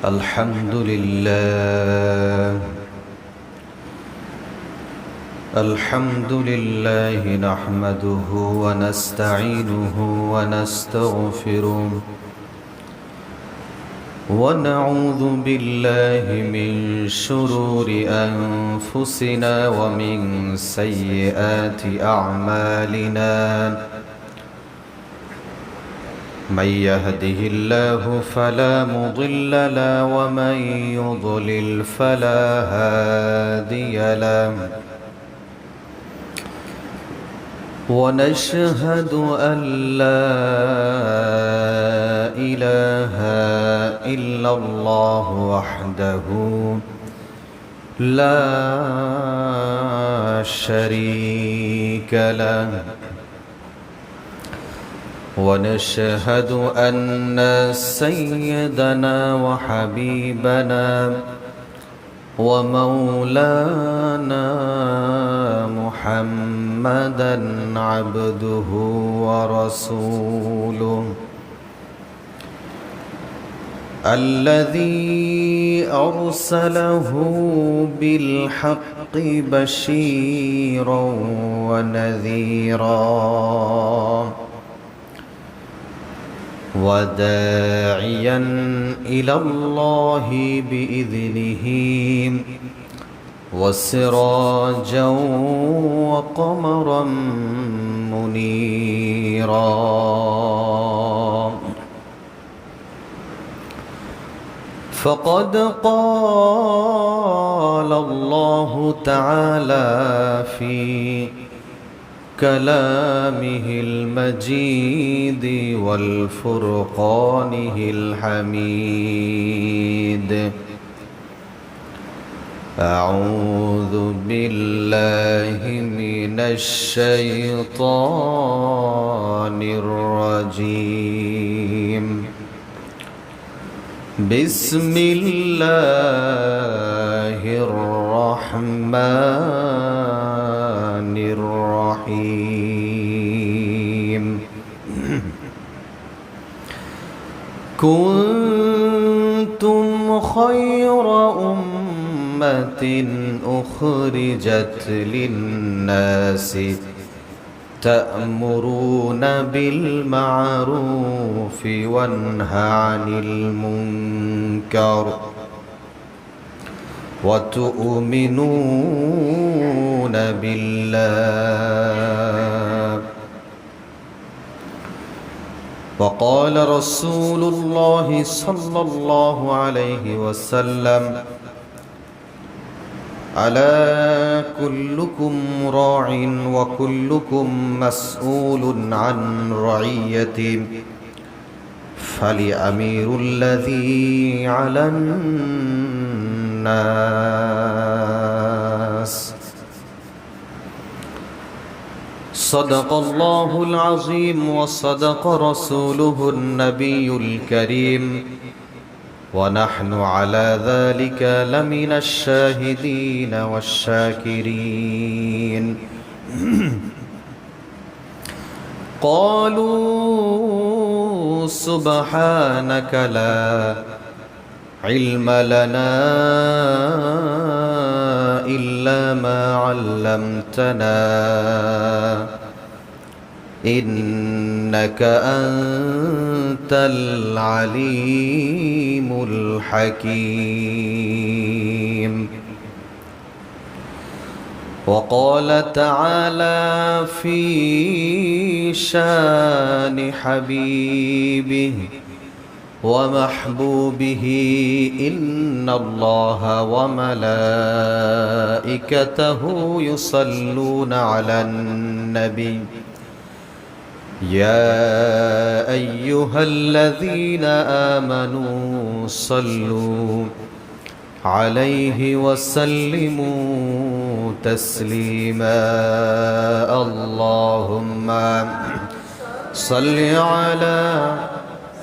الحمد لله الحمد لله نحمده ونستعينه ونستغفره ونعوذ بالله من شرور أنفسنا ومن سيئات أعمالنا من يهده الله فلا مضل له ومن يضلل فلا هادي له ونشهد أن لا إله إلا الله وحده لا شريك له ونشهد أن سيدنا وحبيبنا ومولانا محمدا عبده ورسوله الذي أرسله بالحق بشيرا ونذيرا وداعيا إلى الله بإذنه وسراجا وقمرا منيرا فقد قال الله تعالى في كلامه المجيد والفرقانه الحميد أعوذ بالله من الشيطان الرجيم بسم الله الرحمن الرحيم كنتم خير أمة أخرجت للناس تأمرون بالمعروف وتنهون عن المنكر وتؤمنون بالله وقال رسول الله صلى الله عليه وسلم ألا كلكم راع وكلكم مسؤول عن رعيته فلأمير الذي على الناس صدق الله العظيم وصدق رسوله النبي الكريم ونحن على ذلك لمن الشاهدين والشاكرين قالوا سبحانك لا علم لنا إلا ما علمتنا إنك أنت العليم الحكيم وقال تعالى في شان حبيبه ومحبوبه إن الله وملائكته يصلون على النبي يا أيها الذين آمنوا صلوا عليه وسلموا تسليما اللهم صل على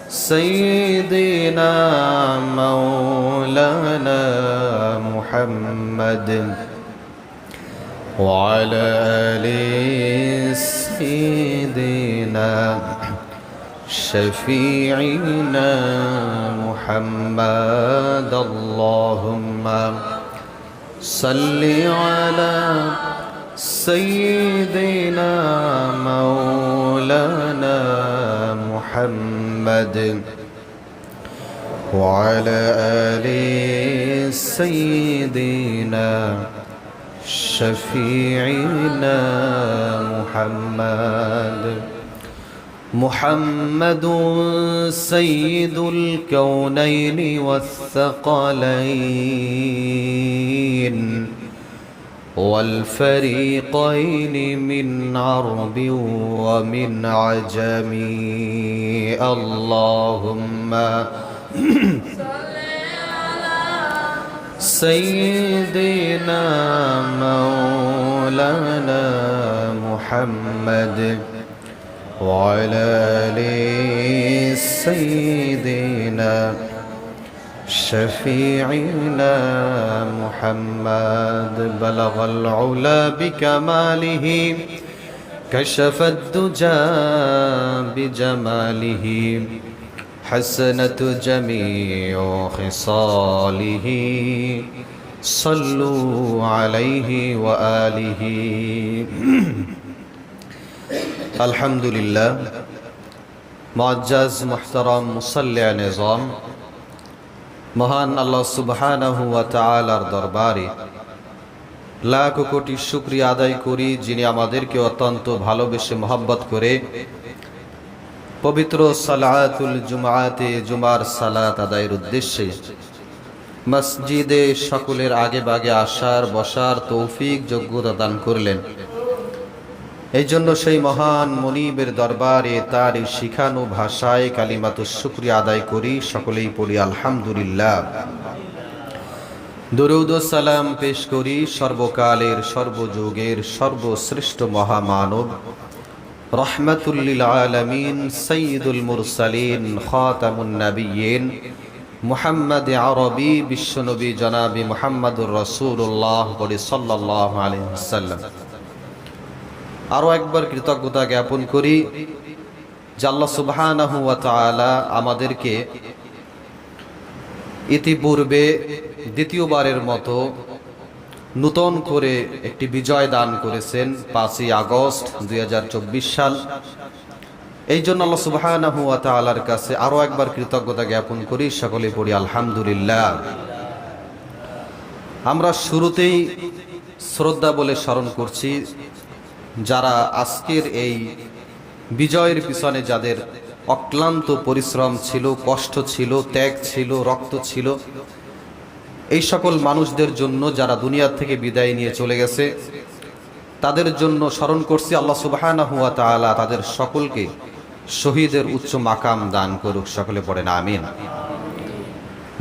سيدنا مولانا محمد وعلى آل سيدنا شفيعنا محمد اللهم صل على سيدنا مولانا محمد وعلى آل سيدنا شفيعنا محمد سيد الكونين والثقلين والفريقين من عرب ومن عجم اللهم سيدنا مولانا محمد وعلى آل سيدنا شفيعنا محمد بلغ العلا بكماله كشف الدجى بجماله حسنت جميع خصاله صلوا عليه وآله আলহামদুলিল্লাহ মুআজ্জাজ মুহতারাম মুসাল্লি নিজাম মহান আল্লাহ সুবহানাহু ওয়া তাআলার দরবারে লাখ কোটি শুকরিয়া আদায় করি যিনি আমাদেরকে অত্যন্ত ভালোবেসে মহব্বত করে পবিত্র সালাতুল জুমআতে জুমার সালাত আদায়ের উদ্দেশ্যে মসজিদে সকলের আগে ভাগে আসার বসার তৌফিক যোগ্যতা দান করলেন। এই জন্য সেই মহান মনিবের দরবারে তার এই শিখানো ভাষায় কালিমাতুশ শুকরিয়া আদায় করি, সকলেই পড়ি আলহামদুলিল্লাহ। দরুদ ও সালাম পেশ করি সর্বকালের সর্বযুগের সর্বশ্রেষ্ঠ মহামানব রহমাতুল লিল আলামিন সাইয়্যিদুল মুরসালিন খাতামুন নবিয়্যিন মুহাম্মদ আরবি বিশ্বনবী জনাবি মুহাম্মদুর রাসূলুল্লাহ সাল্লাল্লাহু আলাইহি ওয়াসাল্লাম। আরও একবার কৃতজ্ঞতা জ্ঞাপন করি যে আল্লাহ সুবহানাহু ওয়া তাআলা আমাদেরকে ইতিপূর্বে দ্বিতীয়বারের মতো নূতন করে একটি বিজয় দান করেছেন 5ই আগস্ট 2024 সাল। এই জন্য আল্লাহ সুবহানাহু ওয়া তাআলার কাছে আরও একবার কৃতজ্ঞতা জ্ঞাপন করি, সকলে পড়ি আলহামদুলিল্লাহ। আমরা শুরুতেই শ্রদ্ধা বলে স্মরণ করছি যারা আজকের এই বিজয়ের পিছনে যাদের অক্লান্ত পরিশ্রম ছিল, কষ্ট ছিল, ত্যাগ ছিল, রক্ত ছিল, এই সকল মানুষদের জন্য যারা দুনিয়া থেকে বিদায় নিয়ে চলে গেছে তাদের জন্য স্মরণ করছি। আল্লাহ সুবহানাহু ওয়া তাআলা তাদের সকলকে শহীদের উচ্চ মাকাম দান করুক, সকলে পড়েন আমিন।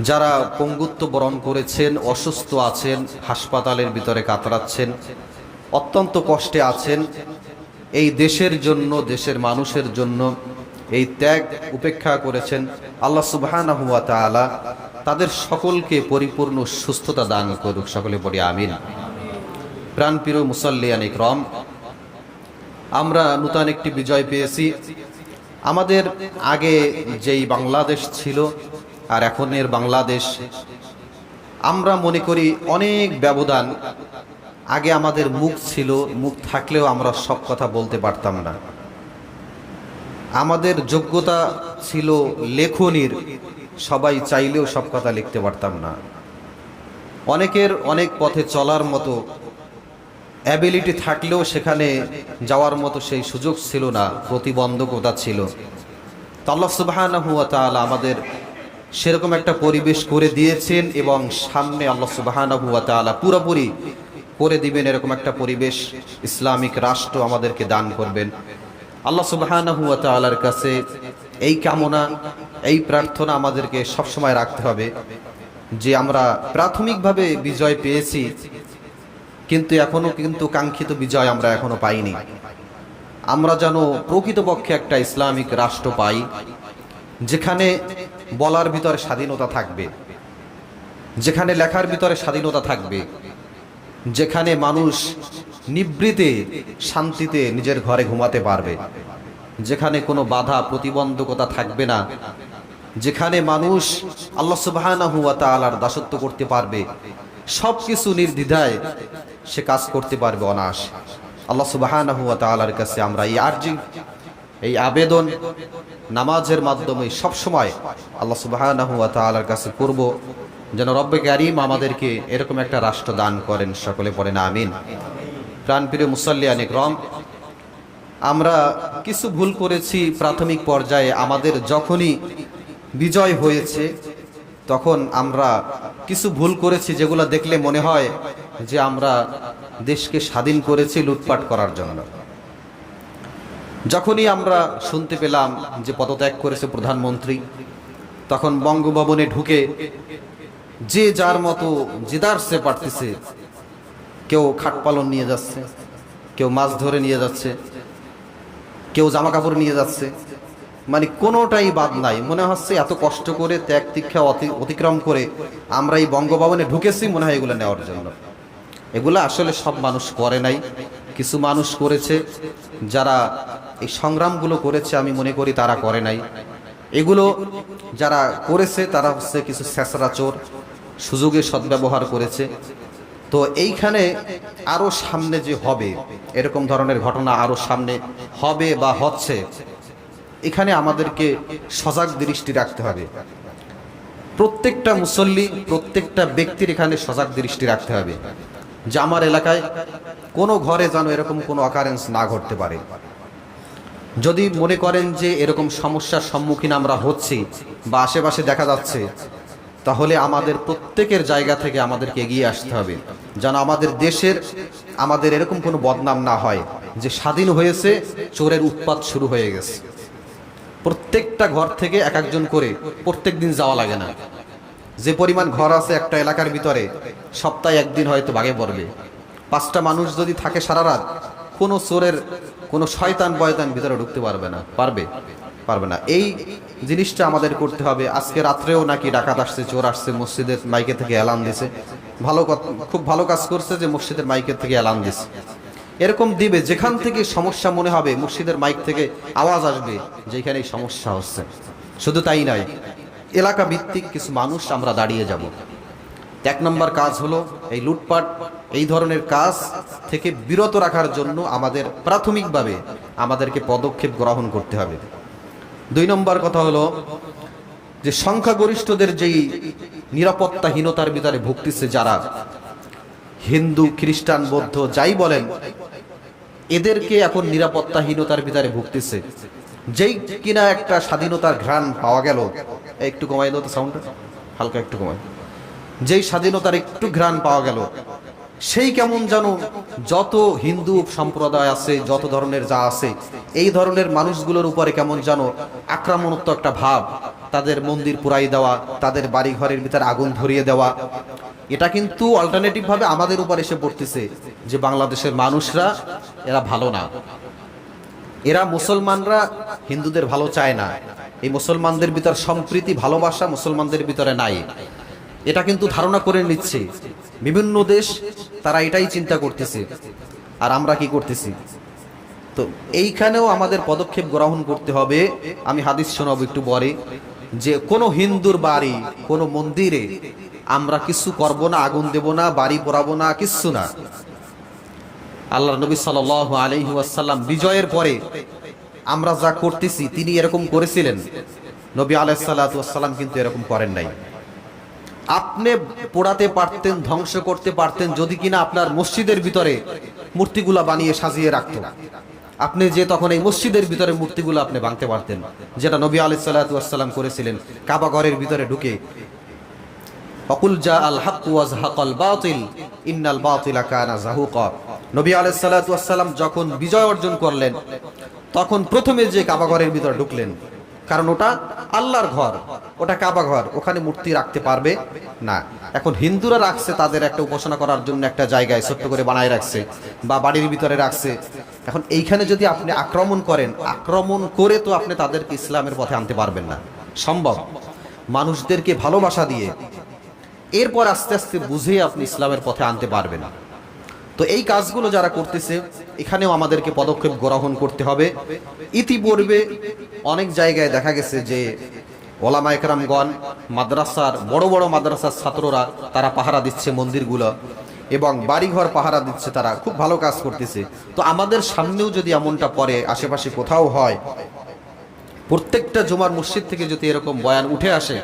যারা পঙ্গুত্ব বরণ করেছেন, অসুস্থ আছেন, হাসপাতালের ভিতরে কাতরাচ্ছেন, অত্যন্ত কষ্টে আছেন, এই দেশের জন্য, দেশের মানুষের জন্য এই ত্যাগ উপেক্ষা করেছেন, আল্লাহ সুবহানাহু ওয়া তাআলা তাদের সকলকে পরিপূর্ণ সুস্থতা দান করুক, সকলে পড়ি আমিন। প্রাণপ্রিয় মুসাল্লিয়ান ইকরাম, আমরা নূতন একটি বিজয় পেয়েছি। আমাদের আগে যেই বাংলাদেশ ছিল আর এখনের বাংলাদেশ, আমরা মনে করি অনেক ব্যবধান। আগে আমাদের মুখ ছিল, মুখ থাকলেও আমরা সব কথা বলতে পারতাম না। আমাদের যোগ্যতা ছিল লেখনীর, সবাই চাইলেও সব কথা লিখতে পারতাম না। অনেকের অনেক পথে চলার মতো অ্যাবিলিটি থাকলেও সেখানে যাওয়ার মতো সেই সুযোগ ছিল না, প্রতিবন্ধকতা ছিল। তো আল্লাহ সুবহানাহু ওয়া তাআলা আমাদের সেরকম একটা পরিবেশ করে দিয়েছেন এবং সামনে আল্লাহ সুবহানাহু ওয়া তাআলা পুরোপুরি করে দিবেন এরকম একটা পরিবেশ, ইসলামিক রাষ্ট্র আমাদেরকে দান করবেন। আল্লাহ সুবহানাহু ওয়া তাআলার কাছে এই কামনা, এই প্রার্থনা আমাদেরকে সবসময় রাখতে হবে যে আমরা প্রাথমিকভাবে বিজয় পেয়েছি, কিন্তু এখনো কাঙ্ক্ষিত বিজয় আমরা এখনো পাইনি। আমরা যেন প্রকৃতপক্ষে একটা ইসলামিক রাষ্ট্র পাই যেখানে বলার ভিতরে স্বাধীনতা থাকবে, যেখানে লেখার ভিতরে স্বাধীনতা থাকবে, যেখানে মানুষ নিভৃতে শান্তিতে নিজের ঘরে ঘুমাতে পারবে। যেখানে কোনো বাধা প্রতিবন্ধকতা থাকবে না, যেখানে মানুষ আল্লাহ সুবহানাহু ওয়া তাআলার দাসত্ব করতে পারবে, সব কিছু নির্দ্বিধায় সে কাজ করতে পারবে অনায়াসে। আল্লাহ সুবহানাহু ওয়া তাআলার কাছে আমরা এই আরজি, এই আবেদন নামাজের মাধ্যমে সবসময় আল্লাহ সুবহানাহু ওয়া তাআলার কাছে করব, যেন রব্বে কারীম আমাদেরকে এরকম একটা রাষ্ট্র দান করেন। সকলে পড়েন আমিন। প্রাণপ্রিয় মুসাল্লিয়ান ইকরাম, আমরা কিছু ভুল করেছি প্রাথমিক পর্যায়ে। আমাদের যখনই বিজয় হয়েছে তখন আমরা কিছু ভুল করেছি, যেগুলো দেখলে মনে হয় যে আমরা দেশকে স্বাধীন করেছি লুটপাট করার জন্য। যখনই আমরা শুনতে পেলাম যে পদত্যাগ করেছে প্রধানমন্ত্রী, তখন বঙ্গভবনে ঢুকে যে যার মতো জেদার সে পারতেছে, কেউ খাট পালন নিয়ে যাচ্ছে, কেউ মাছ ধরে নিয়ে যাচ্ছে, কেউ জামা কাপড় নিয়ে যাচ্ছে, মানে কোনোটাই বাদ নাই। মনে হচ্ছে এত কষ্ট করে ত্যাগ তিক্ষা অতিক্রম করে আমরা এই বঙ্গভবনে ঢুকেছি মনে হয় এগুলো নেওয়ার জন্য। এগুলো আসলে সব মানুষ করে নাই, কিছু মানুষ করেছে। যারা এই সংগ্রামগুলো করেছে আমি মনে করি তারা করে নাই। এগুলো যারা করেছে তারা হচ্ছে কিছু ছেঁচড়া চোর, সুযোগের সদ্ব্যবহার করেছে। তো এইখানে আরো সামনে যে হবে এরকম ধরনের ঘটনা আরো সামনে হবে বা হচ্ছে, এখানে আমাদেরকে সজাগ দৃষ্টি রাখতে হবে। প্রত্যেকটা মুসল্লি, প্রত্যেকটা ব্যক্তির এখানে সজাগ দৃষ্টি রাখতে হবে যে আমার এলাকায় কোনো ঘরে যেন এরকম কোনো অকারেন্স না ঘটতে পারে। যদি মনে করেন যে এরকম সমস্যার সম্মুখীন আমরা হচ্ছি বা আশেপাশে দেখা যাচ্ছে, তাহলে আমাদের প্রত্যেকের জায়গা থেকে আমাদেরকে এগিয়ে আসতে হবে, যেন আমাদের দেশের আমাদের এরকম কোনো বদনাম না হয় যে স্বাধীন হয়েছে চোরের উৎপাত শুরু হয়ে গেছে। প্রত্যেকটা ঘর থেকে এক একজন করে প্রত্যেক দিন যাওয়া লাগে না। যে পরিমাণ ঘর আছে একটা এলাকার ভিতরে, সপ্তাহে একদিন হয়তো ভাগে পড়বে। 5টা মানুষ যদি থাকে সারা রাত, কোনো চোরের কোনো শয়তান বয়তান ভিতরে ঢুকতে পারবে না। পারবে না। এই জিনিসটা আমাদের করতে হবে। আজকে রাত্রেও নাকি ডাকাত আসছে, চোর আসছে, মসজিদের মাইকে থেকে এলান দিছে। খুব ভালো কাজ করছে যে মসজিদের মাইকের থেকে এলান দিছে। এরকম দিবে যেখান থেকে সমস্যা মনে হবে মসজিদের মাইক থেকে আওয়াজ আসবে যেখানে সমস্যা হচ্ছে। শুধু তাই নয়, এলাকা ভিত্তিক কিছু মানুষ আমরা দাঁড়িয়ে যাব। 1 নম্বর কাজ হলো এই লুটপাট, এই ধরনের কাজ থেকে বিরত রাখার জন্য আমাদের প্রাথমিকভাবে আমাদেরকে পদক্ষেপ গ্রহণ করতে হবে। 2 নম্বর কথা হলো যে সংখ্যাগরিষ্ঠদের যেই নিরাপত্তাহীনতার ভিতরে ভুগতেছে, যারা হিন্দু, খ্রিস্টান, বৌদ্ধ যাই বলেন, এদেরকে এখন নিরাপত্তাহীনতার ভিতরে ভুগতেছে। যেই কিনা একটা স্বাধীনতার ঘ্রাণ পাওয়া গেল, একটু কমাই দাও তো সাউন্ডটা, হালকা একটু কমাই। যেই স্বাধীনতার একটু ঘ্রাণ পাওয়া গেল, সেই কেমন যেন যত হিন্দু সম্প্রদায় আছে, যত ধরনের যা আছে, এই ধরনের মানুষগুলোর উপরে কেমন যেন আক্রমণাত্মক একটা ভাব, তাদের মন্দির পুরাই দেওয়া, তাদের বাড়ি ঘরের ভিতরে আগুন ধরিয়ে দেওয়া। এটা কিন্তু অল্টারনেটিভ ভাবে আমাদের উপর এসে পড়তেছে যে বাংলাদেশের মানুষরা এরা ভালো না, এরা মুসলমানরা হিন্দুদের ভালো চায় না, এই মুসলমানদের ভিতর সম্প্রীতি ভালোবাসা মুসলমানদের ভিতরে নাই। এটা কিন্তু ধারণা করে নিচ্ছে বিভিন্ন দেশ, তারা এটাই চিন্তা করতেছে। আর আমরা কি করতেছি? তো এইখানেও আমাদের পদক্ষেপ গ্রহণ করতে হবে। আমি হাদিস শোনাবো একটু পরে, যে কোনো হিন্দুর বাড়ি, কোনো মন্দিরে আমরা কিছু করব না, আগুন দেব না, বাড়ি পোড়াবো না, কিচ্ছু না। আল্লাহর নবী সাল্লাল্লাহু আলাইহি ওয়াসাল্লাম বিজয়ের পরে আমরা যা করতেছি তিনি এরকম করেছিলেন, নবী আলাইহিস সালাতু ওয়াসসালাম কিন্তু এরকম করেন নাই। আপনি পোড়াতে পারতেন, ধ্বংস করতে পারতেন যদি কিনা আপনার মসজিদের ভিতরে মূর্তিগুলা বানিয়ে সাজিয়ে রাখতো। আপনি যে তখন এই মসজিদের ভিতরে মূর্তিগুলো আপনি ভাঙতে পারতেন, যেটা নবী আলাইহিস সালাতু ওয়াসসালাম করেছিলেন। কাবা ঘরের ভিতরে ঢুকে ওয়াকুল জা আল হক ওয়া যাহাকাল বাতিল ইন্নাল বাতিলা কানা যাহুকা, নবী আলাইহিস সালাতু ওয়াসসালাম যখন বিজয় অর্জন করলেন তখন প্রথমে যে কাবা ঘরের ভিতরে ঢুকলেন, কারণ ওটা আল্লাহর ঘর, ওটা কাবা ঘর, ওখানে মূর্তি রাখতে পারবে না। এখন হিন্দুরা রাখছে তাদের একটা উপাসনা করার জন্য একটা জায়গায় ছোট্ট করে বানায় রাখছে বা বাড়ির ভিতরে রাখছে। এখন এইখানে যদি আপনি আক্রমণ করেন, আক্রমণ করে তো আপনি তাদেরকে ইসলামের পথে আনতে পারবেন না। সম্ভব মানুষদেরকে ভালোবাসা দিয়ে এরপর আস্তে আস্তে বুঝে আপনি ইসলামের পথে আনতে পারবেন। তো এই কাজগুলো যারা করতেছে এখানেও আমাদেরকে পদক্ষেপ গ্রহণ করতে হবে। ইতিপূর্বে অনেক জায়গায় দেখা গেছে যে ওলামা একরামগণ, মাদ্রাসার বড় বড় মাদ্রাসার ছাত্ররা তারা পাহারা দিচ্ছে মন্দিরগুলো এবং বাড়িঘর পাহারা দিচ্ছে, তারা খুব ভালো কাজ করতেছে। তো আমাদের সামনেও যদি এমনটা পরে আশেপাশে কোথাও হয়, প্রত্যেকটা জুমার মসজিদ থেকে যদি এরকম বয়ান উঠে আসে,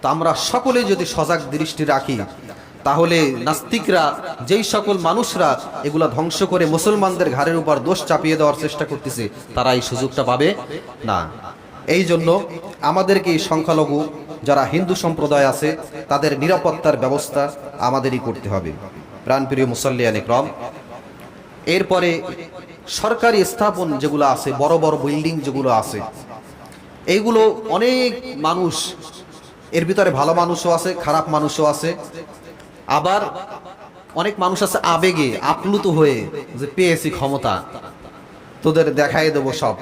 তো আমরা সকলে যদি সজাগ দৃষ্টি রাখি, তাহলে নাস্তিকরা, যেই সকল মানুষরা এগুলা ধ্বংস করে মুসলমানদের ঘাড়ের উপর দোষ চাপিয়ে দেওয়ার চেষ্টা করতেছে, তারা এই সুযোগটা পাবে না। এই জন্য আমাদেরকে এই সংখ্যালঘু যারা হিন্দু সম্প্রদায় আছে তাদের নিরাপত্তার ব্যবস্থা আমাদেরই করতে হবে। প্রাণপ্রিয় মুসল্লিয়ান ইকরাম, এরপরে সরকারি স্থাপন যেগুলো আছে, বড় বড় বিল্ডিং যেগুলো আছে, এইগুলো অনেক মানুষ, এর ভিতরে ভালো মানুষও আছে, খারাপ মানুষও আছে, আবার অনেক মানুষ আছে আবেগে আপ্লুত হয়ে যে পেয়েছি ক্ষমতা, তোদের দেখাই দেবো সব।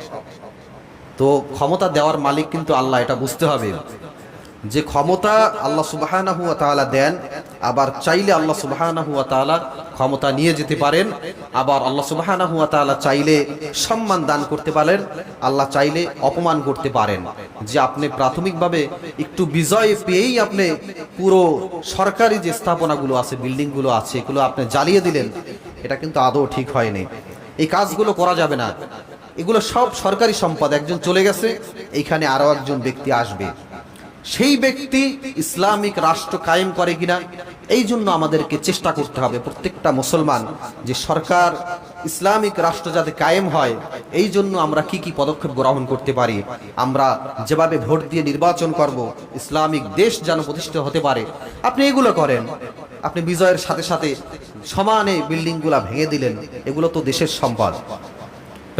তো ক্ষমতা দেওয়ার মালিক কিন্তু আল্লাহ, এটা বুঝতে হবে যে ক্ষমতা আল্লাহ সুবহানাহু ওয়া তাআলা দেন, আবার চাইলে আল্লাহ সুবহানাহু ওয়া তাআলা ক্ষমতা নিয়ে যেতে পারেন, আবার আল্লাহ সুবহানাহু ওয়া তাআলা চাইলে সম্মান দান করতে পারেন, আল্লাহ চাইলে অপমান করতে পারেন। যে আপনি প্রাথমিকভাবে একটু বিজয় পেয়েই আপনি পুরো সরকারি যে স্থাপনাগুলো আছে, বিল্ডিংগুলো আছে, এগুলো আপনি জ্বালিয়ে দিলেন, এটা কিন্তু আদৌ ঠিক হয়নি। এই কাজগুলো করা যাবে না। এগুলো সব সরকারি সম্পদ, একজন চলে গেছে, এইখানে আরো একজন ব্যক্তি আসবে, সেই ব্যক্তি ইসলামিক রাষ্ট্র কায়েম করে কিনা, এই জন্য আমাদেরকে চেষ্টা করতে হবে প্রত্যেকটা মুসলমান যে সরকার ইসলামিক রাষ্ট্র যাতে কায়েম হয়, এই জন্য আমরা কি কি পদক্ষেপ গ্রহণ করতে পারি। আমরা যেভাবে ভোট দিয়ে নির্বাচন করব, ইসলামিক দেশ যেন প্রতিষ্ঠিত হতে পারে, আপনি এগুলো করেন। আপনি বিজয়ের সাথে সাথে সমানে বিল্ডিংগুলা ভেঙে দিলেন, এগুলো তো দেশের সম্পদ।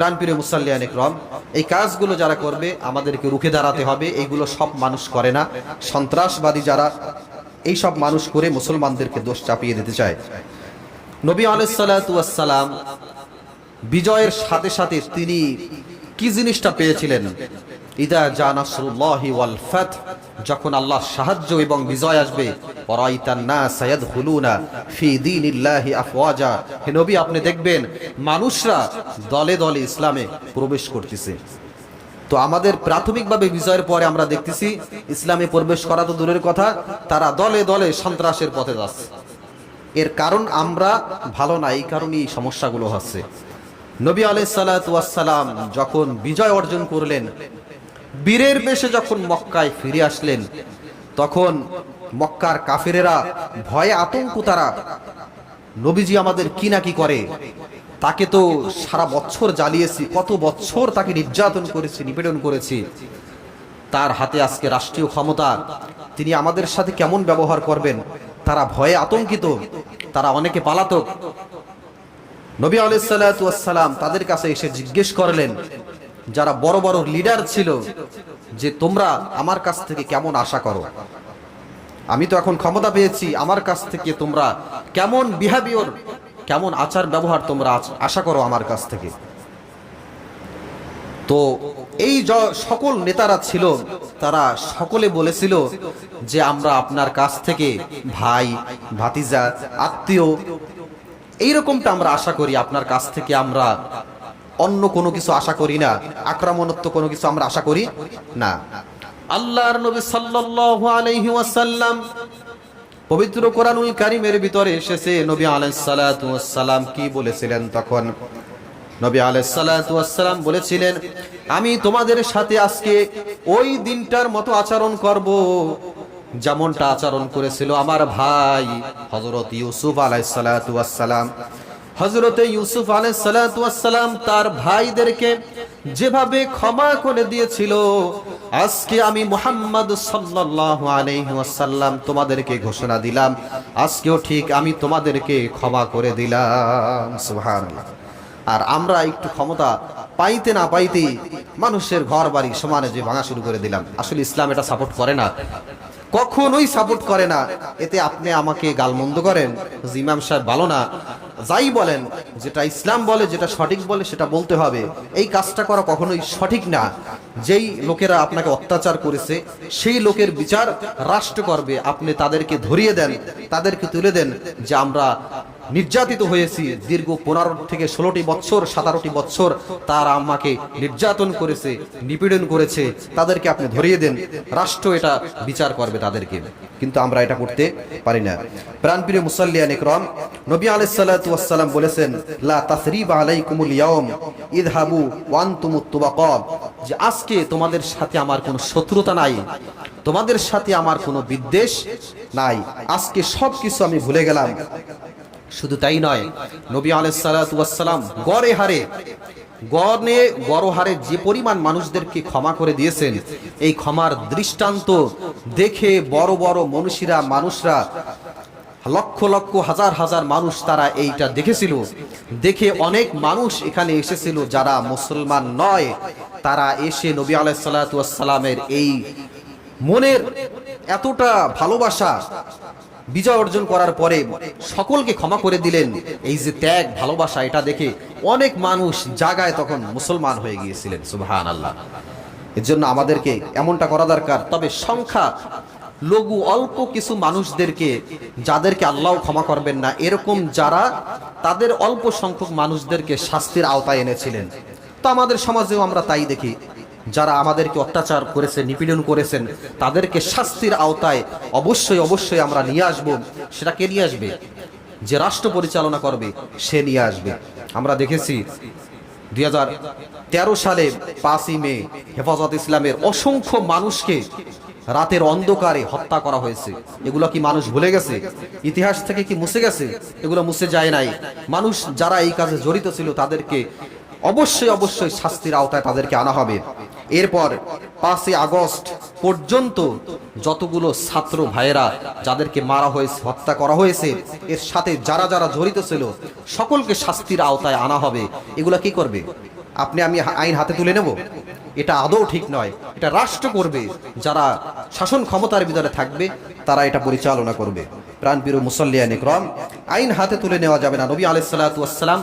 প্রাণপ্রিয় মুসল্লিয়ান ইকরাম, এই কাজগুলো যারা করবে আমাদেরকে রুখে দাঁড়াতে হবে। এইগুলো সব মানুষ করে না, সন্ত্রাসবাদী যারা এই সব মানুষ করে মুসলমানদেরকে দোষ চাপিয়ে দিতে চায়। নবী আলাইহিস সালাতু ওয়াস সালাম বিজয়ের সাথে সাথে তিনি কি জিনিসটা পেয়েছিলেন? ইদা জা নাসরুল্লাহি ওয়াল ফাত, যখন আল্লাহর সাহায্য এবং বিজয় আসবে, ওয়ারাইতান নাস ইয়াদখুলুনা ফি দীনিল্লাহি আফওয়াজা, হে নবী আপনি দেখবেন মানুষরা দলে দলে ইসলামে প্রবেশ করতেছে। তো আমাদের প্রাথমিকভাবে বিজয়ের পরে আমরা দেখতেছি ইসলামে প্রবেশ করা তো দূরের কথা, তারা দলে দলে সন্ত্রাসের পথে যাচ্ছে। এর কারণ আমরা ভালো না, এই কারণেই সমস্যাগুলো হচ্ছে। নবী আলাইহিস সালাতু ওয়াস সালাম যখন বিজয় অর্জন করলেন, বীরের বেশে যখন মক্কায় ফিরে আসলেন, তখন মক্কার কাফেরেরা ভয়ে আতঙ্ক, তারা নবীজি আমাদের কি না কি করে, তাকে তো সারা বছর জ্বালিয়েছি, কত বছর তাকে নির্যাতন করেছি, নিপীড়ন করেছি, তার হাতে আজকে রাষ্ট্রীয় ক্ষমতা, তিনি আমাদের সাথে কেমন ব্যবহার করবেন। তারা ভয়ে আতঙ্কিত, তারা অনেকে পালাতক। নবী আলাইহিস সালাতু ওয়াস সালাম তাদের কাছে এসে জিজ্ঞেস করলেন, যারা বড় বড় লিডার ছিল, যে তোমরা আমার কাছ থেকে কেমন আশা করো? আমি তো এখন ক্ষমতা পেয়েছি, আমার কাছ থেকে তোমরা কেমন বিহেভিয়ার, কেমন আচার ব্যবহার তোমরা আশা করো আমার কাছ থেকে? তো এই সকল নেতারা ছিল, তারা সকলে বলেছিল যে আমরা আপনার কাছ থেকে ভাই, ভাতিজা, আত্মীয়, এইরকমটা আমরা আশা করি, আপনার কাছ থেকে আমরা অন্য কোনো কিছু আশা করি না, আক্রমণাত্মক কোনো কিছু আমরা আশা করি না। আল্লাহর নবী সাল্লাল্লাহু আলাইহি ওয়াসাল্লাম পবিত্র কোরআনুল কারীমের ভিতরে এসেছে, নবী আলাইহিস সালাতু ওয়াস সালাম কি বলেছিলেন? তখন নবী আলাইহিস সালাতু ওয়াস সালাম বলেছিলেন, আমি তোমাদের সাথে আজকে ওই দিনটার মতো আচরণ করব যেমনটা আচরণ করেছিল আমার ভাই হযরত ইউসুফ আলাইহিস সালাতু ওয়াস সালাম। হযরতে ইউসুফ আলাইহিস সালাতু ওয়াস সালাম তার ভাইদেরকে যেভাবে ক্ষমা করে দিয়েছিল, আজকে আমি মুহাম্মদ সাল্লাল্লাহু আলাইহি ওয়াসাল্লাম তোমাদেরকে ঘোষণা দিলাম, আজকেও ঠিক আমি তোমাদেরকে ক্ষমা করে দিলাম। সুবহানাল্লাহ। আর আমরা একটু ক্ষমতা পাইতে না পাইতে মানুষের ঘর বাড়ি সমানে যে ভাঙা শুরু করে দিলাম। আসলে ইসলাম এটা সাপোর্ট করে না, কখনোই সাপোর্ট করে না। এতে আপনি আমাকে গালমন্দ করেন, ইমাম সাহেব ভালো না, যাই বলেন, যেটা ইসলাম বলে, যেটা সঠিক বলে সেটা বলতে হবে। এই কাজটা করা কখনোই সঠিক না। যেই লোকেরা আপনাকে অত্যাচার করেছে সেই লোকের বিচার রাষ্ট্র করবে, আপনি তাদেরকে ধরিয়ে দেন, তাদেরকে তুলে দেন যে আমরা নির্যাতিত হয়েছি, দীর্ঘ 15 থেকে 16টি বছর 17টি বছর তারা আমাকে নির্যাতন করেছে, নিপীড়ন করেছে, তাদেরকে আপনি ধরিয়ে দেন, রাষ্ট্র এটা বিচার করবে তাদেরকে। কিন্তু আমরা এটা করতে পারি না। প্রাণপ্রিয় মুসাল্লিয়ান ইকরাম, নবী আলাইহিস সালাতু ওয়াস সালাম বলেছেন, লা তাসরিবা আলাইকুমুল ইয়াউম ইযহাবু ওয়া আনতুমুত তুবাকা, যে আজকে তোমাদের সাথে আমার কোনো শত্রুতা নাই, তোমাদের সাথে আমার কোনো বিদ্বেষ নাই, আজকে সব কিছু আমি ভুলে গেলাম। শুধু তাই নয়, নবী আলাইহিস সালাতু ওয়াস সালাম গড়ে হারে যে পরিমাণ মানুষদেরকে ক্ষমা করে দিয়েছেন, এই ক্ষমার দৃষ্টান্ত দেখে বড় বড় মানুষরা লক্ষ লক্ষ হাজার হাজার মানুষ তারা এইটা দেখেছিল। দেখে অনেক মানুষ এখানে এসেছিল যারা মুসলমান নয়, তারা এসে নবী আলাইহিস সালাতু ওয়াস সালামের এই মনের এতটা ভালোবাসা বিজয় অর্জন করার পরে সকলকে ক্ষমা করে দিলেন। এই যে ত্যাগ ভালোবাসা, এটা দেখে অনেক মানুষ জায়গায় তখন মুসলমান হয়ে গিয়েছিলেন। সুবহানাল্লাহ। এর জন্য আমাদেরকে এমনটা করা দরকার। তবে সংখ্যা লঘু অল্প কিছু মানুষদেরকে, যাদেরকে আল্লাহ ক্ষমা করবেন না, এরকম যারা তাদের অল্প সংখ্যক মানুষদেরকে শাস্তির আওতায় এনেছিলেন। তো আমাদের সমাজেও আমরা তাই দেখি, যারা আমাদেরকে অত্যাচার করেছে, নিপীড়ন করেছেন, তাদেরকে শাস্তির আওতায় অবশ্যই আমরা নিয়ে আসব। সেটা কে নিয়ে আসবে? যে রাষ্ট্র পরিচালনা করবে সে নিয়ে আসবে। আমরা দেখেছি 2013 সালে 5ই মে হেফাজত ইসলামের অসংখ্য মানুষকে রাতের অন্ধকারে হত্যা করা হয়েছে। এগুলো কি মানুষ ভুলে গেছে? ইতিহাস থেকে কি মুছে গেছে? এগুলো মুছে যায় নাই। মানুষ যারা এই কাজে জড়িত ছিল তাদেরকে অবশ্যই শাস্তির আওতায় তাদেরকে আনা হবে। এরপর 5ই আগস্ট পর্যন্ত যতগুলো ছাত্র ভাইয়েরা যাদেরকে মারা হয়েছে, হত্যা করা হয়েছে, এর সাথে যারা জড়িত ছিল সকলকে শাস্তির আওতায় আনা হবে। এগুলা কি করবে? আপনি আমি আইন হাতে তুলে নেব? এটা আদৌ ঠিক নয়। এটা রাষ্ট্র করবে, যারা শাসন ক্ষমতার ভিতরে থাকবে তারা এটা পরিচালনা করবে। প্রাণপ্রিয় মুসাল্লিয়ান ইকরাম, আইন হাতে তুলে নেওয়া যাবে না। নবী আলাইহিস সালাতু ওয়াস সালাম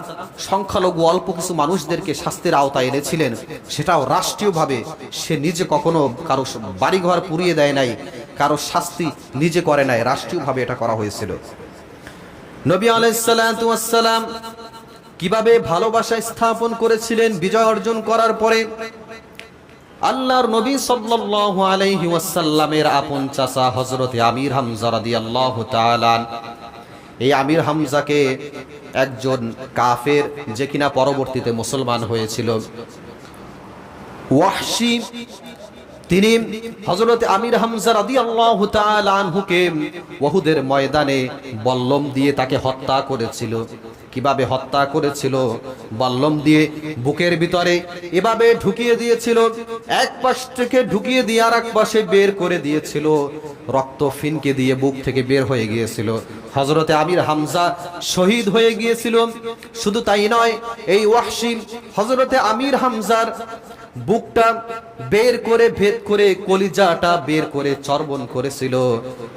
সংখ্যালঘু অল্প কিছু মানুষদেরকে শাস্তির আওতায় এনেছিলেন, সেটাও রাষ্ট্রীয়ভাবে। সে নিজে কখনো কারো বাড়িঘর পুড়িয়ে দেয় নাই, কারো শাস্তি নিজে করে নাই, রাষ্ট্রীয়ভাবে এটা করা হয়েছিল। নবী আলাইহিস সালাতু ওয়াস সালাম কিভাবে ভালোবাসা স্থাপন করেছিলেন বিজয় অর্জন করার পরে? আল্লাহর নবী সাল্লাল্লাহু আলাইহি ওয়াসাল্লামের আপন চাচা হযরতে আমির হামজা রাদিয়াল্লাহু তাআলা, এই আমির হামজাকে একজন কাফের, যে কিনা পরবর্তীতে মুসলমান হয়েছিল, ওয়াহশী, তিনি হযরতে আমির হামজা রাদিয়াল্লাহু তাআলা আনহুকে উহুদের ময়দানে বল্লম দিয়ে তাকে হত্যা করেছিল। কিভাবে হত্যা করেছিল? বল্লম দিয়ে বুকের ভিতরে এভাবে ঢুকিয়ে দিয়েছিল, এক পাশ থেকে ঢুকিয়ে দিয়ে আর এক পাশে বের করে দিয়েছিল, রক্ত ফিনকে দিয়ে বুক থেকে বের হয়ে গিয়েছিল। হযরতে আমির হামজা শহীদ হয়ে গিয়েছিল। শুধু তাই নয়, এই ওয়াহশী হযরতে আমির হামজার বুকটা বের করে, ভেদ করে, কলিজাটা বের করে চর্বণ করেছিল।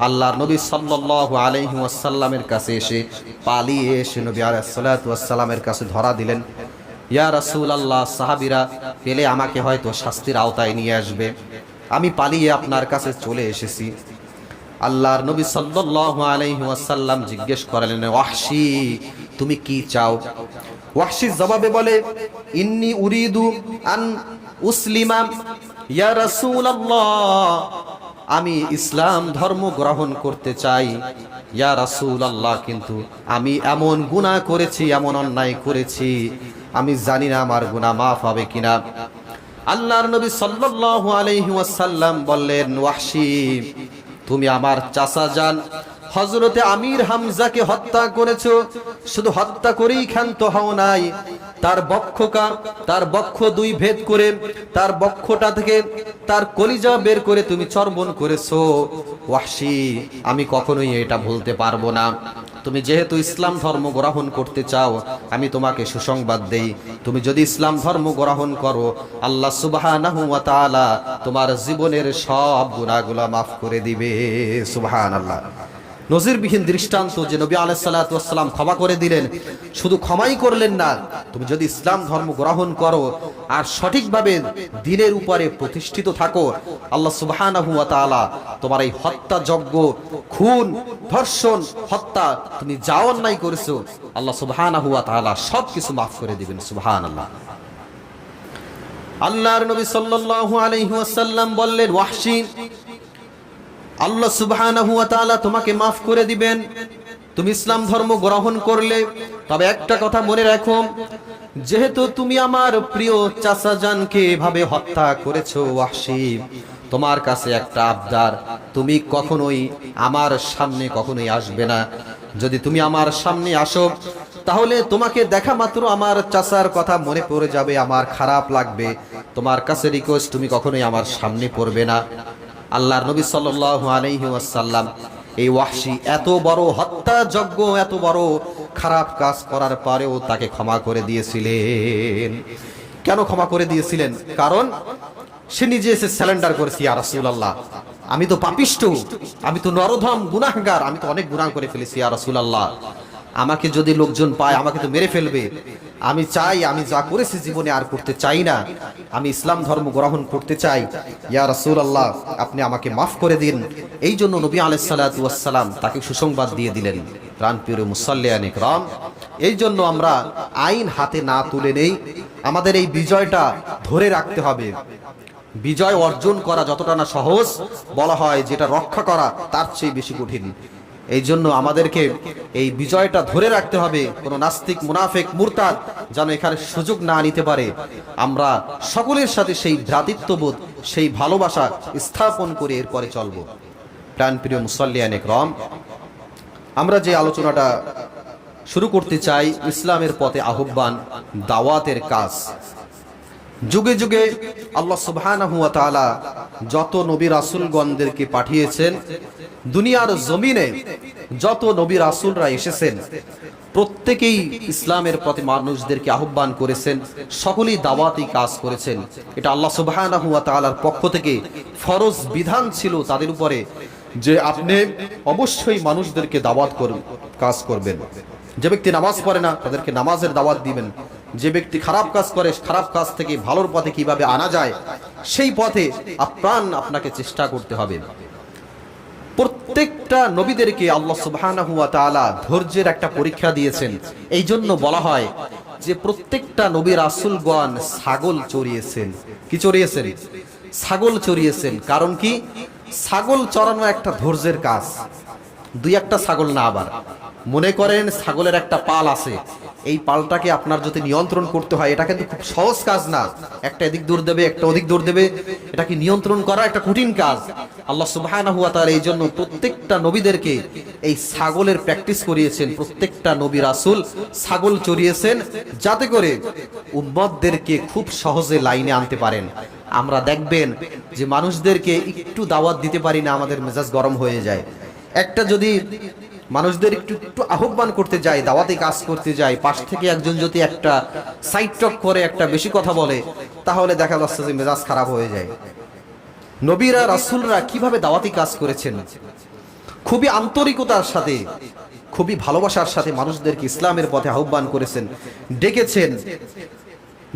আল্লাহর নবী সাল্লাল্লাহু আলাইহি ওয়াসাল্লামের কাছে এসে পালিয়ে এসে নবী আলাইহিস সালাতু ওয়াসসালামের কাছে ধরা দিলেন, ইয়া রাসূলুল্লাহ, সাহাবীরা পেলে আমাকে হয়তো শাস্তির আওতায় নিয়ে আসবে, আমি পালিয়ে আপনার কাছে চলে এসেছি। আল্লাহর নবী সাল্লাল্লাহু আলাইহি ওয়াসাল্লাম জিজ্ঞেস করলেন, ওয়াহশী, তুমি কি চাও? ওয়াহশী জবাবে বলে, ইন্নী উরিদু আন উসলিমা ইয়া রাসূলুল্লাহ, আমি ইসলাম ধর্ম গ্রহণ করতে চাই ইয়া রাসূলুল্লাহ, কিন্তু আমি এমন গুনাহ করেছি, এমন অন্যায় করেছি, আমি জানি না আমার গুনাহ মাফ হবে কিনা। আল্লাহর নবী সাল্লাল্লাহু আলাইহি ওয়াসাল্লাম বললেন, ওয়াহশী, তুমি আমার চাচা যান হযরতে আমির হামজাকে হত্যা করেছো। শুধু হত্যা করেই ক্ষান্ত হও নাই, তার বক্ষ দুই ভেদ করে, তার বক্ষটা থেকে তার কলিজা বের করে তুমি চর্বণ করেছো। ওয়াহশী, আমি কখনোই এটা ভুলতে পারবো না। তুমি যেহেতু ইসলাম ধর্ম গ্রহণ করতে চাও, আমি তোমাকে সুসংবাদ দেই, তুমি যদি ইসলাম ধর্ম গ্রহণ করো, আল্লাহ সুবহানাহু ওয়া তাআলা তোমার জীবনের সব গুনাহগুলো মাফ করে দিবে। সুবহানাল্লাহ। নজিরবিহীন দৃষ্টান্ত যে নবী আলাইহিস সালাতু ওয়াস সালাম ক্ষমা করে দিলেন। শুধু ক্ষমাই করলেন না, তুমি যদি ইসলাম ধর্ম গ্রহণ করো আর সঠিকভাবে দ্বীনের উপরে প্রতিষ্ঠিত থাকো, আল্লাহ সুবহানাহু ওয়া তাআলা তোমার এই হত্যাযজ্ঞ, খুন, ধর্ষণ, হত্যা, তুমি যা অন্যায় করেছো, আল্লাহ সুবহানাহু ওয়া তাআলা সবকিছু মাফ করে দিবেন। সুবহানাল্লাহ। আল্লাহর নবী সাল্লাল্লাহু আলাইহি ওয়াসাল্লাম বললেন, ওয়াহশী, আল্লাহ সুবহানাহু ওয়া তাআলা তোমাকে মাফ করে দিবেন তুমি ইসলাম ধর্ম গ্রহণ করলে। তবে একটা কথা মনে রাখো, যেহেতু তুমি আমার প্রিয় চাচা জানকে এভাবে হত্যা করেছো, ওয়াহশী, তোমার কাছে একটা আবদার, তুমি কখনোই আমার সামনে কখনোই আসবে না। যদি তুমি আমার সামনে আসো, তাহলে তোমাকে দেখা মাত্র আমার চাচার কথা মনে পড়ে যাবে, আমার খারাপ লাগবে। তোমার কাছে রিকোয়েস্ট, তুমি কখনোই আমার সামনে পড়বে না। আল্লাহর নবী সাল্লাল্লাহু আলাইহি ওয়াসাল্লাম এই ওয়াহশী এত বড় হত্যাযজ্ঞ, এত বড় খারাপ কাজ করার পরেও তাকে ক্ষমা করে দিয়েছিলেন। কেন ক্ষমা করে দিয়েছিলেন? কারণ সে নিজে এসে স্যালেন্ডার করেছে, ইয়া রাসূলুল্লাহ, আমি তো পাপিষ্ঠ, আমি তো নরধম গুনাহগার, আমি তো অনেক গুনাহ করে ফেলেছি, ইয়া রাসূলুল্লাহ, আমাকে যদি লোকজন পায় আমাকে তো মেরে ফেলবে। আমি চাই, আমি যা করেছি জীবনে আর করতে চাই না, আমি ইসলাম ধর্ম গ্রহণ করতে চাই, ইয়া রাসূলুল্লাহ, আপনি আমাকে মাফ করে দিন। এই জন্য নবী আলাইহিস সালাতু ওয়াস সালাম তাকে সুসংবাদ দিয়ে দিলেন। প্রাণপ্রিয় মুসাল্লিয়ান ইকরাম, এই জন্য আমরা আইন হাতে না তুলে নেই, আমাদের এই বিজয়টা ধরে রাখতে হবে। বিজয় অর্জন করা যতটা না সহজ, বলা হয় যেটা রক্ষা করা তার চেয়ে বেশি কঠিন। এই জন্য আমাদেরকে এই বিজয়টা ধরে রাখতে হবে। কোন নাস্তিক, মুনাফিক, মুরতাদ যেন এখানে সুযোগ না নিতে পারে। আমরা সকলের সাথে সেই ভ্রাতৃত্ববোধ, সেই ভালোবাসা স্থাপন করে এরপরে চলব। প্রাণপ্রিয় মুসাল্লিয়ান ইকরাম, আমরা যে আলোচনাটা শুরু করতে চাই, ইসলামের পথে আহ্বান, দাওয়াতের কাজ। যুগে যুগে আল্লাহ সুবহানাহু ওয়া তাআলা যত নবী রাসূলগণদেরকে পাঠিয়েছেন, দুনিয়ার জমিনে যত নবী রাসূলরা এসেছেন, প্রত্যেকেই ইসলামের প্রতি মানুষদেরকে আহ্বান করেছেন, সকলেই দাওয়াতি কাজ করেছেন। এটা আল্লাহ সুবহানাহু ওয়া তাআলার পক্ষ থেকে ফরজ বিধান ছিল তাদের উপরে, যে আপনি অবশ্যই মানুষদেরকে দাওয়াত কাজ করবেন। যে ব্যক্তি নামাজ পড়ে না তাদেরকে নামাজের দাওয়াত দিবেন। যে ব্যক্তি খারাপ কাজ করে, খারাপ কাজ থেকে ভালোর পথে কিভাবে আনা যায়, সেই পথে আপ্রাণ আপনাকে চেষ্টা করতে হবে। প্রত্যেকটা নবীদেরকে আল্লাহ সুবহানাহু ওয়া তাআলা ধৈর্যের একটা পরীক্ষা দিয়েছেন। এই জন্য বলা হয় যে প্রত্যেকটা নবী রাসূলগণ ছাগল চড়িয়েছেন। কি চড়িয়েছেন? ছাগল চড়িয়েছেন। কারণ কি? ছাগল চড়ানো একটা ধৈর্যের কাজ। দুই একটা ছাগল না, আবার মনে করেন ছাগলের একটা পাল আছে, এই পালটাকে আপনার যদি নিয়ন্ত্রণ করতে হয়, এটা কিন্তু খুব সহজ কাজ না। একটা এদিক দৌড় দেবে, একটা ওদিক দৌড় দেবে, এটাকে নিয়ন্ত্রণ করা একটা কঠিন কাজ। আল্লাহ সুবহানাহু ওয়া তাআলা এই জন্য প্রত্যেকটা নবীদেরকে এই ছাগলের প্র্যাকটিস করিয়েছেন। প্রত্যেকটা নবী রাসূল ছাগল চড়িয়েছেন, যাতে করে উম্মতদেরকে খুব সহজে লাইনে আনতে পারেন। আমরা দেখবেন যে মানুষদেরকে একটু দাওয়াত দিতে পারি না, আমাদের মেজাজ গরম হয়ে যায়। একটা যদি মানুষদের একটু আহ্বান করতে যায়, দাওয়াতি কাজ করতে যায়, পাশ থেকে একজন যদি একটা সাইড টক করে, একটা বেশি কথা বলে, তাহলে দেখা যাচ্ছে যে মেজাজ খারাপ হয়ে যায়। নবীরা রাসূলরা কিভাবে দাওয়াতি কাজ করেছেন? খুবই আন্তরিকতার সাথে, খুবই ভালোবাসার সাথে মানুষদেরকে ইসলামের পথে আহ্বান করেছেন, ডেকেছেন।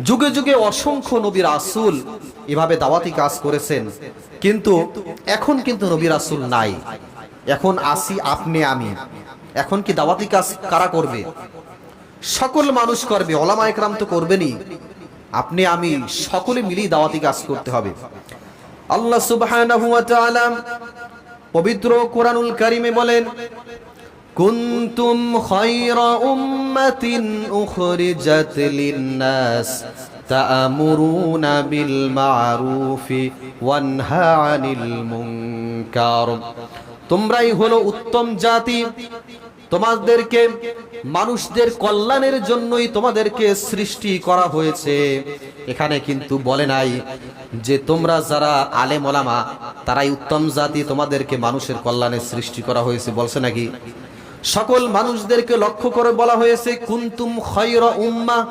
যুগে যুগে অসংখ্য নবী রাসূল এভাবে দাওয়াতি কাজ করেছেন। কিন্তু এখন কিন্তু নবী রাসূল নাই, এখন আসি আপনি আমি। এখন কি দাওয়াতি কাজ কারা করবে? সকল মানুষ করবে, ওলামা একরাম তো করবেনই, আপনি আমি সকলে মিলেই দাওয়াতি কাজ করতে হবে। আল্লাহ সুবহানাহু ওয়া তাআলা পবিত্র কোরআনুল কারীমে বলেন, কুনতুম খায়রা উম্মাতিন উখরিজাত লিন-নাস তা'মুরুনা বিল মা'রুফি ওয়ানহা আনিল মুনকার। তোমরাই হলো উত্তম জাতি, তোমাদেরকে মানুষদের কল্যাণের জন্যই তোমাদেরকে সৃষ্টি করা হয়েছে। এখানে কিন্তু বলে নাই যে তোমরা যারা আলেম ওলামা তারাই উত্তম জাতি, তোমাদেরকে মানুষের কল্যাণে সৃষ্টি করা হয়েছে, বলছে নাকি? সকল মানুষদেরকে লক্ষ্য করে বলা হয়েছে কুনতুম খায়রা উম্মাহ।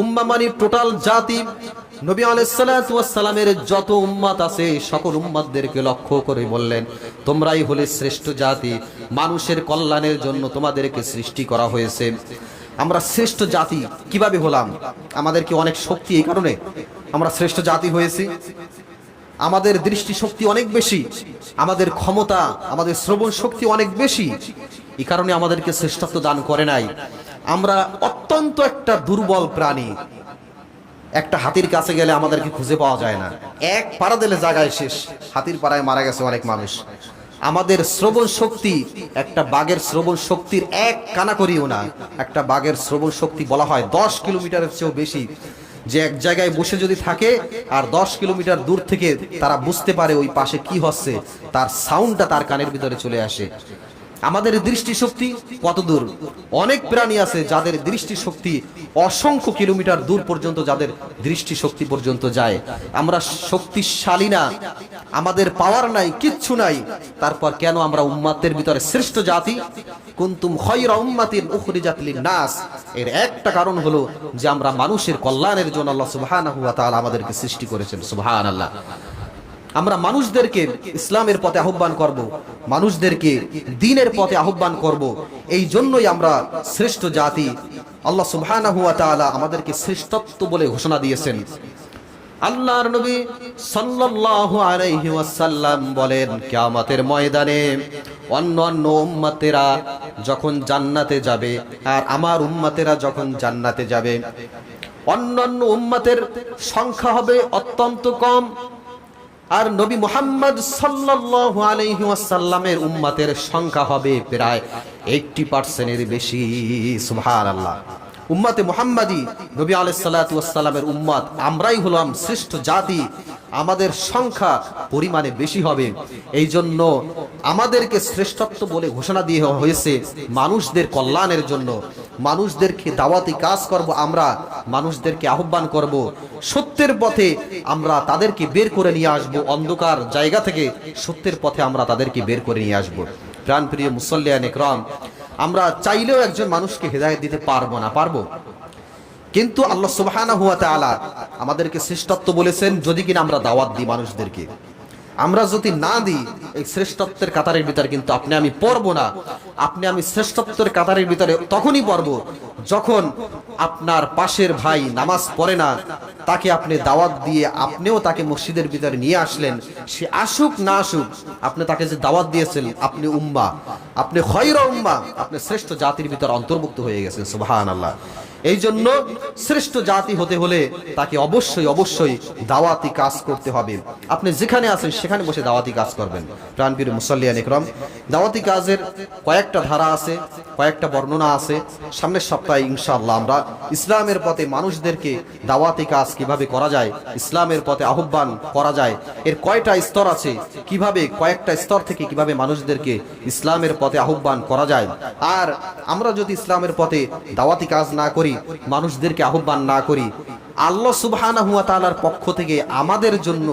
উম্মাহ মানে টোটাল জাতি। নবী আলাইহিস সালাতু ওয়াস সালামের যত উম্মত আছে সকল উম্মতদেরকে লক্ষ্য করে বললেন, তোমরাই হলে শ্রেষ্ঠ জাতি, মানুষের কল্যাণের জন্য তোমাদেরকে সৃষ্টি করা হয়েছে। আমরা শ্রেষ্ঠ জাতি কিভাবে হলাম? আমাদের কি অনেক শক্তি? এই কারণে আমরা শ্রেষ্ঠ জাতি হয়েছি। আমাদের দৃষ্টি শক্তি অনেক বেশি, আমাদের ক্ষমতা, আমাদের শ্রবণ শক্তি অনেক বেশি, এই কারণে আমাদেরকে শ্রেষ্ঠত্ব দান করে নাই। আমরা অত্যন্ত একটা দুর্বল প্রাণী। একটা হাতির কাছে গেলে আমাদেরকে খুঁজে পাওয়া যায় না, এক পাড়া দিলে জায়গায় শেষ। হাতির পাড়ায় মারা গেছে অনেক মানুষ। আমাদের শ্রবণ শক্তি একটা বাঘের শ্রবণ শক্তির এক কানা করিও না। একটা বাঘের শ্রবণ শক্তি বলা হয় 10 কিলোমিটারের চেয়েও বেশি, যে এক জায়গায় বসে যদি থাকে আর 10 কিলোমিটার দূর থেকে তারা বুঝতে পারে ওই পাশে কি হচ্ছে, তার সাউন্ডটা তার কানের ভিতরে চলে আসে। আমাদের দৃষ্টিশক্তি কত দূর? অনেক প্রাণী আছে যাদের দৃষ্টিশক্তি অসংখ্য কিলোমিটার দূর পর্যন্ত, যাদের দৃষ্টিশক্তি পর্যন্ত যায়। আমরা শক্তিশালী না, আমাদের পাওয়ার নাই, কিচ্ছু নাই, তারপর কেন আমরা উম্মাতের ভিতরে শ্রেষ্ঠ জাতি? কুনতুম খায়রা উম্মাতিন উখরিজাত লিন-নাস। এর একটা কারণ হলো যে আমরা মানুষের কল্যাণের জন্য আল্লাহ সুবহানাহু ওয়া তাআলা আমাদেরকে সৃষ্টি করেছেন। সুবহানাল্লাহ। আমরা মানুষদেরকে ইসলামের পথে আহ্বান করব, মানুষদেরকে দ্বীনের পথে আহ্বান করব, এই জন্যই আমরা শ্রেষ্ঠ জাতি। আল্লাহ সুবহানাহু ওয়া তাআলা আমাদেরকে শ্রেষ্ঠত্ব বলে ঘোষণা দিয়েছেন। আল্লাহর নবী সাল্লাল্লাহু আলাইহি ওয়াসাল্লাম বলেন, কিয়ামতের ময়দানে অন্যান্য উম্মতেরা যখন জান্নাতে যাবে আর আমার উম্মতেরা যখন জান্নাতে যাবে, অন্যান্য উম্মতের সংখ্যা হবে অত্যন্ত কম, আর নবী মুহাম্মদ সাল্লাল্লাহু আলাইহি ওয়াসাল্লামের উম্মতের সংখ্যা হবে প্রায় 80% এর বেশি। সুবহানাল্লাহ। উম্মতে মুহাম্মাদি নবী আলাইহিস সালাতু ওয়াস সালামের উম্মত, আমরাই হলাম শ্রেষ্ঠ জাতি। আমাদের সংখ্যা পরিমাণে বেশি হবে, এই জন্য আমাদেরকে শ্রেষ্ঠত্ব বলে ঘোষণা দিয়ে হয়েছে মানুষদের কল্যাণের জন্য। মানুষদেরকে দাওয়াতি কাজ করব, আমরা মানুষদেরকে আহ্বান করব সত্যের পথে, আমরা তাদেরকে বের করে নিয়ে আসব অন্ধকার জায়গা থেকে, সত্যের পথে আমরা তাদেরকে বের করে নিয়ে আসব। প্রাণপ্রিয় মুসল্লিয়ান ইকরাম, আমরা চাইলেও একজন মানুষকে হেদায়েত দিতে পারবো না, পারবো? কিন্তু আল্লাহ সুবহানাহু ওয়া তাআলা আমাদেরকে শ্রেষ্ঠত্ব বলেছেন যদি কিনা আমরা দাওয়াত দিই মানুষদেরকে। আমরা যদি না দিই, এই শ্রেষ্ঠত্বের কাতারের ভিতরে কিন্তু আপনি আমি পড়বো না। আপনি আমি শ্রেষ্ঠত্বের কাতারের ভিতরে তখনই পড়বো যখন আপনার পাশের ভাই নামাজ পড়ে না, তাকে আপনি দাওয়াত দিয়ে আপনিও তাকে মসজিদের ভিতরে নিয়ে আসলেন। সে আসুক না আসুক, আপনি তাকে যে দাওয়াত দিয়েছেন, আপনি উম্মা, আপনি খায়রা উম্মা, আপনি শ্রেষ্ঠ জাতির ভিতরে অন্তর্ভুক্ত হয়ে গেছেন। সুবহানাল্লাহ। এই জন্য শ্রেষ্ঠ জাতি হতে হলে তাকে অবশ্যই অবশ্যই দাওয়াতি কাজ করতে হবে। আপনি যেখানে আছেন সেখানে বসে দাওয়াতি কাজ করবেন। প্রাণপ্রিয় মুসল্লিয়ান ইকরাম, দাওয়াতি কাজের কয়েকটা ধারা আছে, কয়েকটা বর্ণনা আছে। সামনের সপ্তাহে ইনশাআল্লাহ আমরা ইসলামের পথে মানুষদেরকে দাওয়াতি কাজ কিভাবে করা যায়, ইসলামের পথে আহ্বান করা যায়, এর কয়টা স্তর আছে, কিভাবে কয়েকটা স্তর থেকে কিভাবে মানুষদেরকে ইসলামের পথে আহ্বান করা যায়। আর আমরা যদি ইসলামের পথে দাওয়াতি কাজ না করি, মানুষদেরকে আহ্বান না করি, আল্লাহ সুবহানাহু ওয়া তাআলার পক্ষ থেকে আমাদের জন্য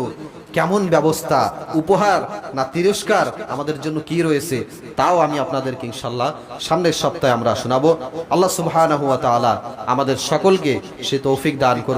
কেমন ব্যবস্থা, উপহার না তিরস্কার আমাদের জন্য কি রয়েছে, তাও আমি আপনাদেরকে ইনশাআল্লাহ সামনের সপ্তাহে আমরা শোনাবো। আল্লাহ সুবহানাহু ওয়া তাআলা আমাদের সকলকে সে তৌফিক দান করুন।